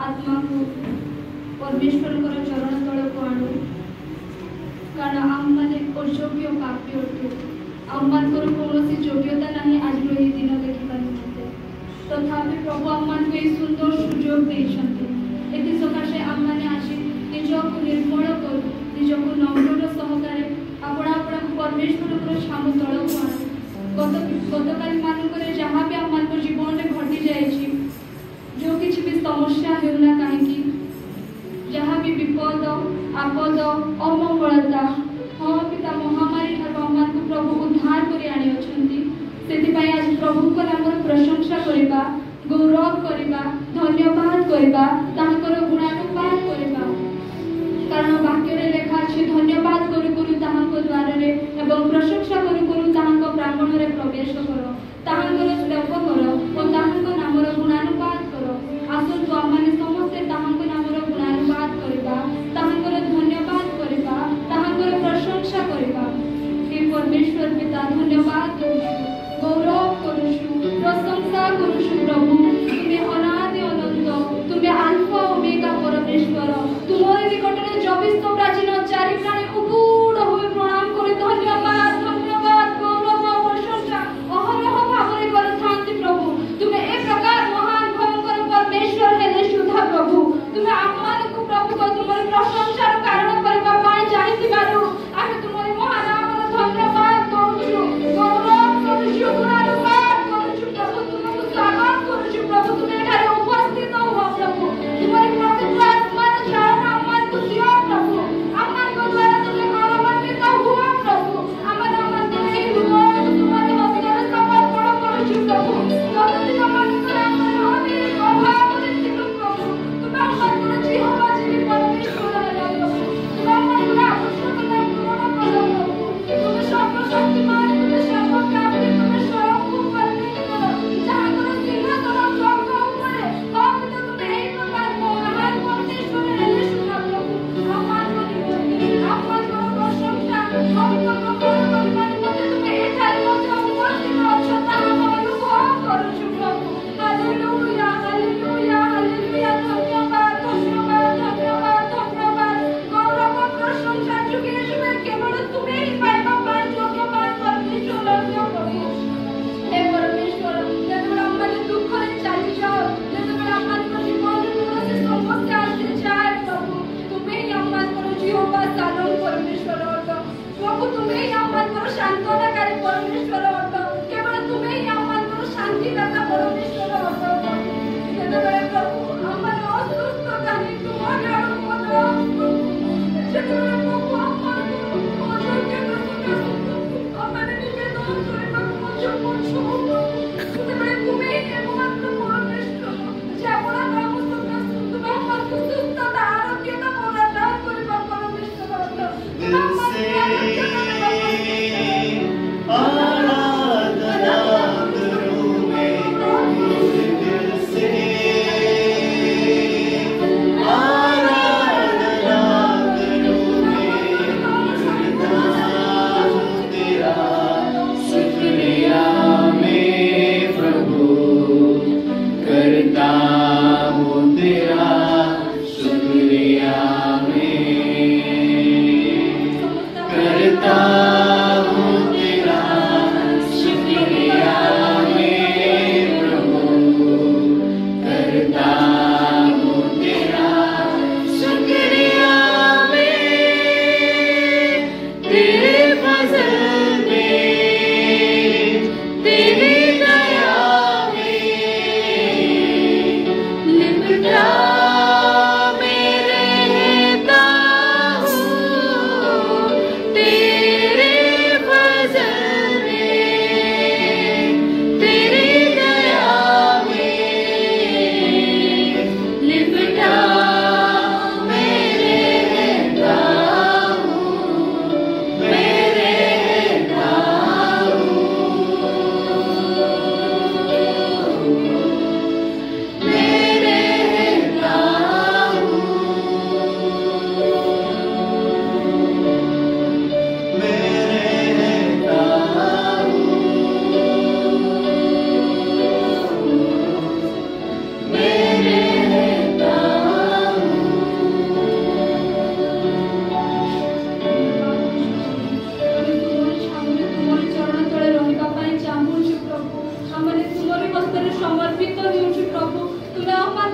आत्मा को परमेश्वर चरण तल को आणु कारण आम मैंने अयोग्य पापी अटू आम मान कौन योग्यता नहीं आज ये दिन देखिपारे तथापि प्रभु आम मान को सुंदर सुजोग देते सकाशे आम मैंने आज निजक निर्मल करूँ निजक नम्र सहकारे आपण आपण परमेश्वर छामु तल को आणु गतकाल मानक जहाँ भी आम मान जीवन में घटी जाए जो किसी भी समस्या होना कहीं जहाँ भी विपद आपद अमंगलता हाँ पिता महामारी ठार को प्रभु उद्धार कर आज प्रभु को नाम प्रशंसा करवा गौरव करवा धन्यवाद करवा गुणानुवाद करवा कारण वाक्य लेखा अच्छे धन्यवाद करू द्वार एवं प्रशंसा करू ब्राह्मण में प्रवेश कर स्तव कर और नाम गुणानुवाद कर आसतु आम समस्ते नाम गुणानुवाद करवा धन्यवाद करवा प्रशंसा करवा हे परमेश्वर पिता धन्यवाद गौरव करुछु प्रशंसा करुछु प्रभु तुम्हें अनादि अनंत तुम्हें अल्फा ओमेगा परमेश्वर तुम्हारे निकट में 24 प्राचीन चारि प्राणी उबूड़ हुए प्रणाम करे धन्यवाद धन्यवाद गौरव प्रशंसा अहरह भावरे करथांति प्रभु तुम्हें एक प्रकार महान भयंकर परमेश्वर हेले सुधा प्रभु तुम्हें आत्मान को प्रभु को तुम्हारे प्रशंसा कारण करबा पाए चाहिबारो आमे तुम्हारे महान नाम धन्यवाद करूछु गौरव करूछु गुणानुवाद करूछु प्रभु तुमको स्वागत करूछु प्रभु तुम्हें एठारे उपस्थित हो प्रभु तुम्हारे पवित्र आत्मा चारण आत्मा को दियो प्रभु आत्मा को द्वारा तुम्हें गौरवान्वित हुआ प्रभु आत्मा तुम्हें तुम्हारे हस्ते समर्पण करूछु प्रभु प्रतिदिन मनुष्य आत्मा हमें अभाव देखिलो प्रभु तुम्हें आत्मा को जीवन जीवी परमेश्वर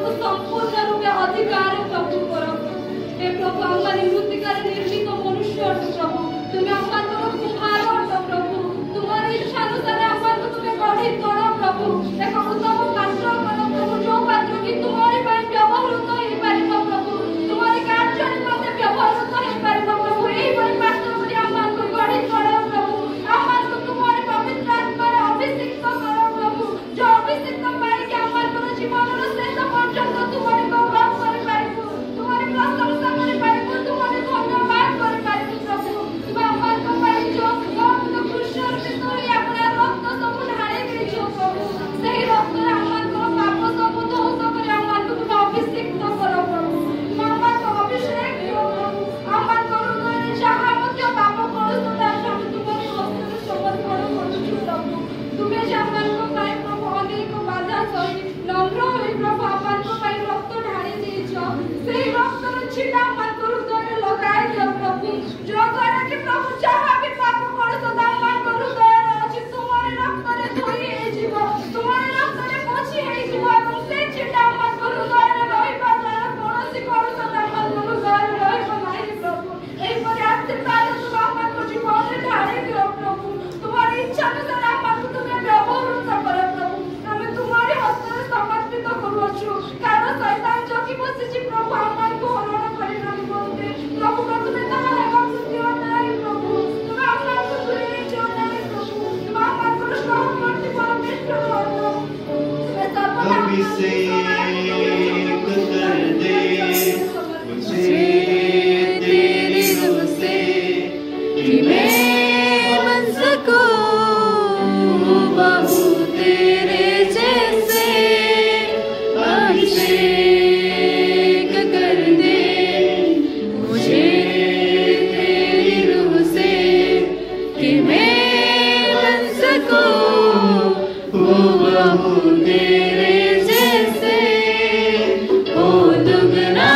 प्रभु संपूर्ण रूपे अधिकार प्रभु करो हे प्रभु आम्हाने मृत्तिकार निर्मित मनुष्य अटो प्रभु तुम्हें आम्हानकर कुम्हार अटो प्रभु तुम्हारी इच्छा अनुसार आम्हानकर तुम्हें गढ़ी तोड़ प्रभु एक उत्तम पात्र करो प्रभु जो पात्र की तुम्हारी ପାଇଁ ବ୍ୟବହୃତ ହେଇପାରିବ प्रभु तुम्हारी कार्य निमंते ବ୍ୟବହୃତ ହେଇପାରିବ प्रभु एही परि पात्र କରି आम्हानकर गढ़ी तोड़ प्रभु आम्हानकर तुम्हारी पवित्र आत्मा रे अभिषेक करो प्रभु जो अभिषेक पाई के आम्हानकर जीवन रो शेष पर्यंत तुम्हारी गौरव करि पारिबो तुम्हारी प्रशंसा करि पारिबो तुम्हारी धन्यवाद करि पारिबो प्रभु तुम आम्हानकर ପାଇଁ जो तो कृष्ण रे तोरी अपना रक्त सब ढाळे देछो प्रभु सेही रक्त रे आम्हानकर पाप सब दोष करि आम्हानकर तुम अभिषेक करो प्रभु मामा को अभिषेक करो प्रभु आम्हानकर हृदय जहाँ मध्य पाप कलुष तार हम तुम्हारी हस्ତରେ समर्पण କରୁଛୁ प्रभु तुमे जे आम्हानकर ପାଇଁ प्रभु अनेक बाधा सही नम्र होई प्रभु आम्हानकर ପାଇଁ रक्त ढाळे देछो सेही रक्त रे छिटा आम्हानकर हृदय लगाई दियो प्रभु जो द्वारा कि प्रभु जहाँ भी पाप कलुष आम्हानकर हृदय अछि तुम्हारे रक्त रे धोई हे जीव तुम्हारे रक्त रे पोछि हे जीव ଏବଂ से छिटा आम्हानकर हृदय रे रहिबा द्वारा कोनोसी कलुष आम्हानकर हृदय रे रहिबा नाही प्रभु एही परि आशीर्वाद तुम आम्हानकर जीवन रे ढाळे दियो प्रभु तुम्हारी इच्छा अनुसार आम्हानकर तुमे व्यवहृत करो प्रभु ଆମେ तुम्हारे हस्ତରେ समर्पित କରୁଅଛୁ କାରଣ ଶୈତାନ ଜଗି ବସିଛି ପ୍ରଭୁ ଆମମାନଙ୍କୁ ହରଣ କରିବା ନିମନ୍ତେ ପ୍ରଭୁ ତୁମେ ତାହା ହେବାକୁ ଦିଅ ନାହିଁ ପ୍ରଭୁ ତୁମେ ଆମମାନଙ୍କୁ ଦୂରେଇ ଦିଅ ନାହିଁ ପ୍ରଭୁ ତୁମେ ଆମମାନଙ୍କର ସହମର୍ତ୍ତୀ ପରମେଶ୍ୱର ତୁମେ ସର୍ବଦା अभिषेक कर दे मुझे तेरी रूह से कि मैं बन सकूं बहू तेरे जैसे अभिषेक कर दे मुझे तेरी रूह से कि मैं बन सकूं बहू तेरे जैसे हो दुगना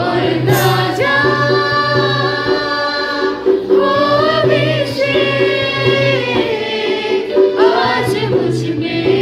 और ताजा हो अभिषेक आज मुझ में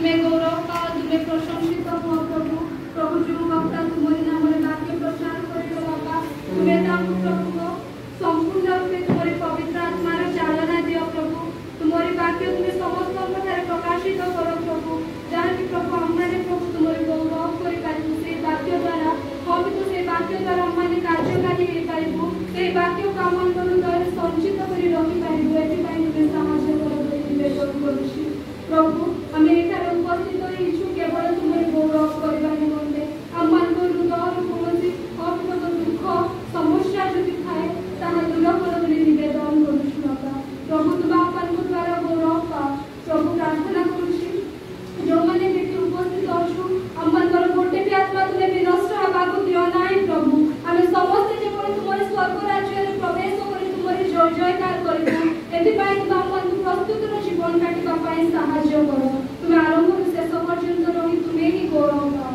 ତୁମେ ଗୌରବ ପାଅ, ତୁମେ ପ୍ରଶଂସିତ ହୁଅ ପ୍ରଭୁ। ପ୍ରଭୁ ଯେଉଁ ବକ୍ତା ତୁମରି ନାମରେ ବାକ୍ୟ ପ୍ରଚାର କରିବ ବାପା, ତୁମେ ତାଙ୍କୁ ପ୍ରଭୁ ସମ୍ପୂର୍ଣ୍ଣ ରୂପେ ତୁମରି ପବିତ୍ର ଆତ୍ମାର ଚାଳନା ଦିଅ ପ୍ରଭୁ। ତୁମରି ବାକ୍ୟ ତୁମେ ସମସ୍ତଙ୍କ ଠାରେ ପ୍ରକାଶିତ କର ପ୍ରଭୁ, ଯାହାକି ପ୍ରଭୁ ଆମମାନେ ପ୍ରଭୁ ତୁମରି ଗୌରବ କରିପାରିବୁ ସେଇ ବାକ୍ୟ ଦ୍ୱାରା। ପବିତ୍ର ସେଇ ବାକ୍ୟ ଦ୍ୱାରା ଆମମାନେ କାର୍ଯ୍ୟକାରୀ ହେଇପାରିବୁ, ସେଇ ବାକ୍ୟକୁ ଆମ ହୃଦୟରେ ସଞ୍ଚିତ କରି ରଖିପାରିବୁ। ଏଥିପାଇଁ ତୁମେ ସାହାଯ୍ୟ କର ବୋଲି ନିବେଦନ କରୁଛି ପ୍ରଭୁ। ଆମେ ଏଠାରେ ଉପସ୍ଥିତ ହେଇଛୁ କେବଳ ତୁମରି ଗୌରବ କରିବା ନିମନ୍ତେ। ଆମମାନଙ୍କ ହୃଦୟରୁ କୌଣସି ଅପିତ ଦୁଃଖ ସମସ୍ୟା ଯଦି ଥାଏ ତାହା ଦୂର କର ବୋଲି ନିବେଦନ କରୁଛୁ ବାପା। ପ୍ରଭୁ ତୁମେ ଆମମାନଙ୍କ ଦ୍ୱାରା ଗୌରବ ପାଅ ପ୍ରଭୁ। ପ୍ରାର୍ଥନା କରୁଛି ଯେଉଁମାନେ ଏଠି ଉପସ୍ଥିତ ଅଛୁ, ଆମମାନଙ୍କର ଗୋଟେ ବି ଆତ୍ମା ତୁମେ ବିନଷ୍ଟ ହେବାକୁ ଦିଅ ନାହିଁ ପ୍ରଭୁ। ଆମେ ସମସ୍ତେ ଯେପରି ତୁମରି ସ୍ୱର୍ଗ ରାଜ୍ୟରେ ପ୍ରବେଶ କରି ତୁମରି ଜୟ ଜୟକାର କରିବୁ, ଏଥିପାଇଁ ତୁମେ ଆମମାନଙ୍କୁ ପ୍ରସ୍ତୁତର ଜୀବନ କାଟିବା ପାଇଁ ସାହାଯ୍ୟ କର। ତୁମେ ଆରମ୍ଭରୁ ଶେଷ ପର୍ଯ୍ୟନ୍ତ ରହି ତୁମେ ହିଁ ଗୌରବ ପାଅ।